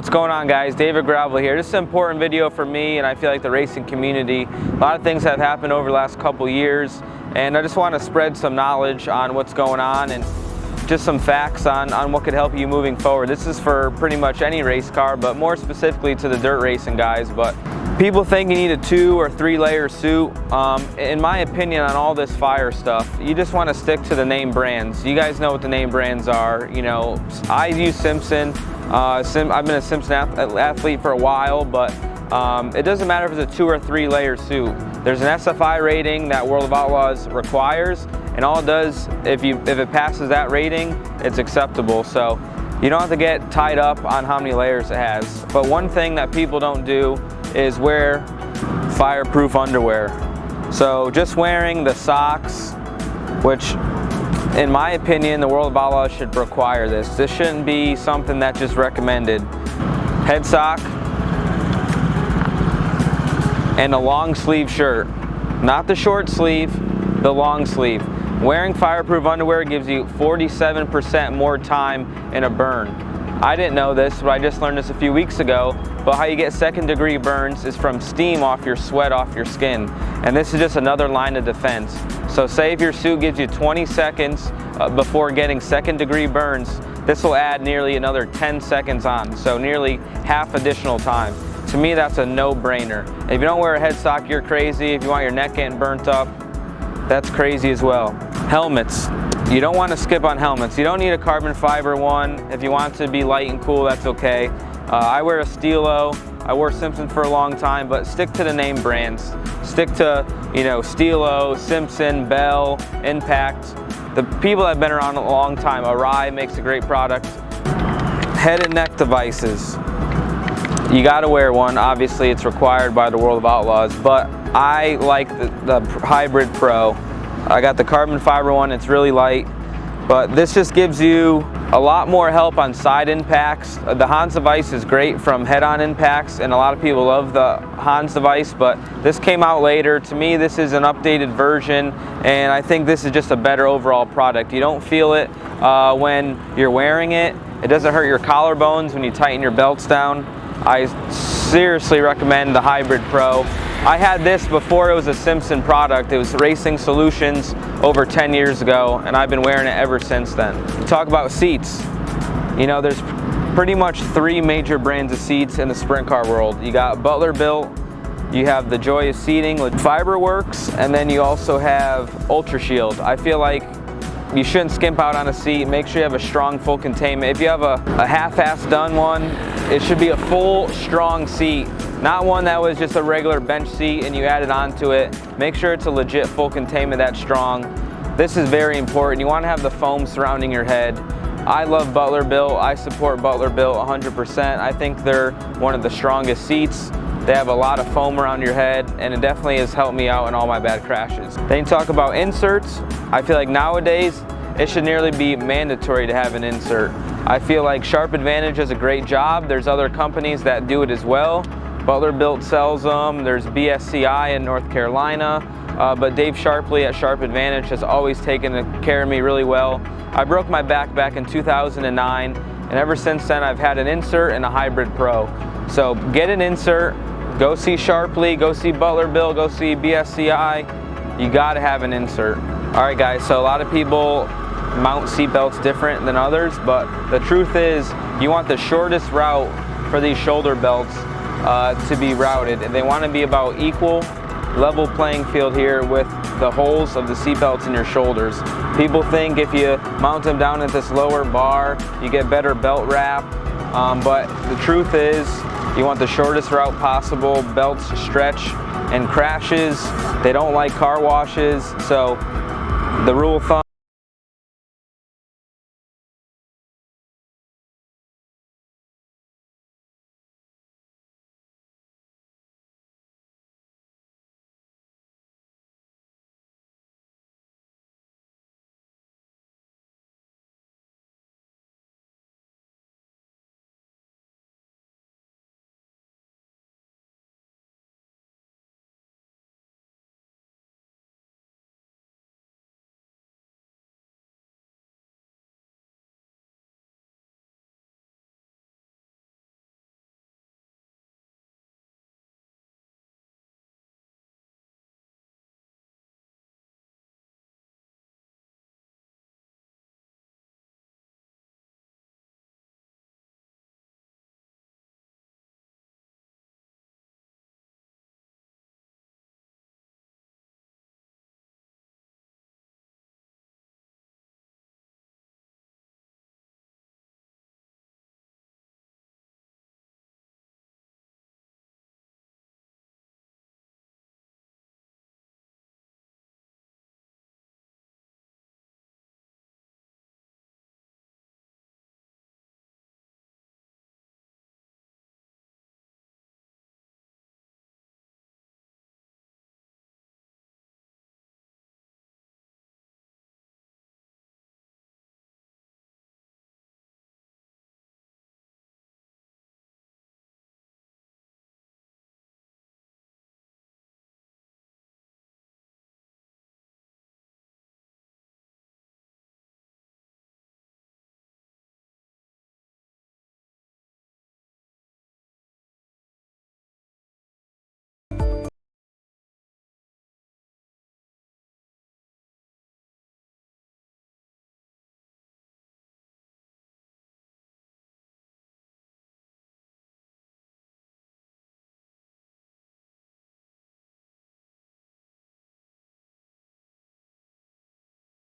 What's going on, guys? David Gravel here. This is an important video for me and I feel like the racing community. A lot of things have happened over the last couple years and I just want to spread some knowledge on what's going on and just some facts on what could help you moving forward. This is for pretty much any race car, but more specifically to the dirt racing guys. But people think you need a 2 or 3 layer suit. In my opinion, on all this fire stuff, you just want to stick to the name brands. You guys know what the name brands are. You know, I use Simpson. I've been a Simpson athlete for a while, but it doesn't matter if it's a 2 or 3 layer suit. There's an SFI rating that World of Outlaws requires, and all it does, if it passes that rating, it's acceptable. So you don't have to get tied up on how many layers it has. But one thing that people don't do is wear fireproof underwear. So just wearing the socks, which in my opinion, the World of Outlaws should require this. This shouldn't be something that's just recommended. Head sock and a long sleeve shirt. Not the short sleeve, the long sleeve. Wearing fireproof underwear gives you 47% more time in a burn. I didn't know this, but I just learned this a few weeks ago, but how you get second-degree burns is from steam off your sweat off your skin. And this is just another line of defense. So say if your suit gives you 20 seconds before getting second-degree burns, this will add nearly another 10 seconds on, so nearly half additional time. To me, that's a no-brainer. If you don't wear a head sock, you're crazy. If you want your neck getting burnt up, that's crazy as well. Helmets. You don't want to skip on helmets. You don't need a carbon fiber one. If you want it to be light and cool, that's okay. I wear a Stilo. I wore Simpson for a long time, but stick to the name brands. Stick to, you know, Stilo, Simpson, Bell, Impact. The people that have been around a long time. Arai makes a great product. Head and neck devices. You got to wear one. Obviously, it's required by the World of Outlaws, but I like the Hybrid Pro. I got the carbon fiber one. It's really light, but this just gives you a lot more help on side impacts. The Hans device is great from head-on impacts, and a lot of people love the Hans device, but this came out later. To me, this is an updated version, and I think this is just a better overall product. You don't feel it when you're wearing it. It doesn't hurt your collarbones when you tighten your belts down. I seriously recommend the Hybrid Pro. I had this before it was a Simpson product. It was Racing Solutions over 10 years ago, and I've been wearing it ever since then. Talk about seats. You know, there's pretty much 3 major brands of seats in the sprint car world. You got Butler Built, you have the Joyous Seating with Fiberworks, and then you also have Ultra Shield. I feel like you shouldn't skimp out on a seat. Make sure you have a strong full containment. If you have a half-ass done one, it should be a full, strong seat. Not one that was just a regular bench seat and you added onto it. Make sure it's a legit full containment that's strong. This is very important. You want to have the foam surrounding your head. I love Butler Built. I support Butler Built 100%. I think they're one of the strongest seats. They have a lot of foam around your head, and it definitely has helped me out in all my bad crashes. Then you talk about inserts. I feel like nowadays it should nearly be mandatory to have an insert. I feel like Sharp Advantage does a great job. There's other companies that do it as well. Butler Built sells them. There's BSCI in North Carolina, but Dave Sharpley at Sharp Advantage has always taken care of me really well. I broke my back in 2009, and ever since then I've had an insert and a Hybrid Pro. So get an insert, go see Sharpley, go see Butler Built, go see BSCI. You gotta have an insert. All right, guys, so a lot of people mount seatbelts different than others, but the truth is you want the shortest route for these shoulder belts to be routed, and they want to be about equal, level playing field here with the holes of the seatbelts in your shoulders. People think if you mount them down at this lower bar, you get better belt wrap, but the truth is you want the shortest route possible. Belts stretch and crashes. They don't like car washes, so the rule of thumb